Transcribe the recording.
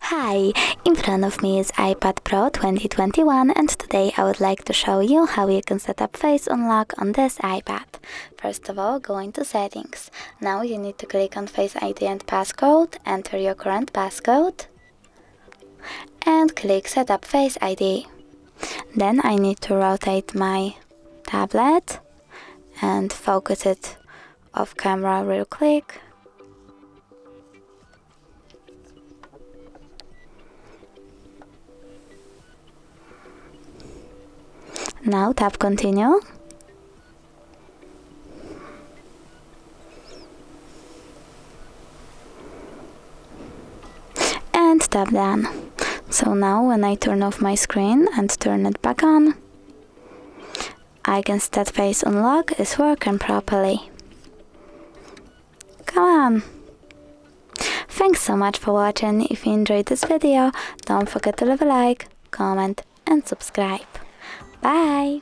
Hi, in front of me is iPad Pro 2021 and today I would like to show you how you can set up Face Unlock on this iPad. First of all, go into Settings. Now you need to click on Face ID and Passcode, enter your current passcode and click Set up Face ID. Then I need to rotate my tablet and focus it off camera real quick. Now tap Continue. And tap Done. So now when I turn off my screen and turn it back on, I can see that Face Unlock is working properly. Come on! Thanks so much for watching. If you enjoyed this video, don't forget to leave a like, comment and subscribe. Bye!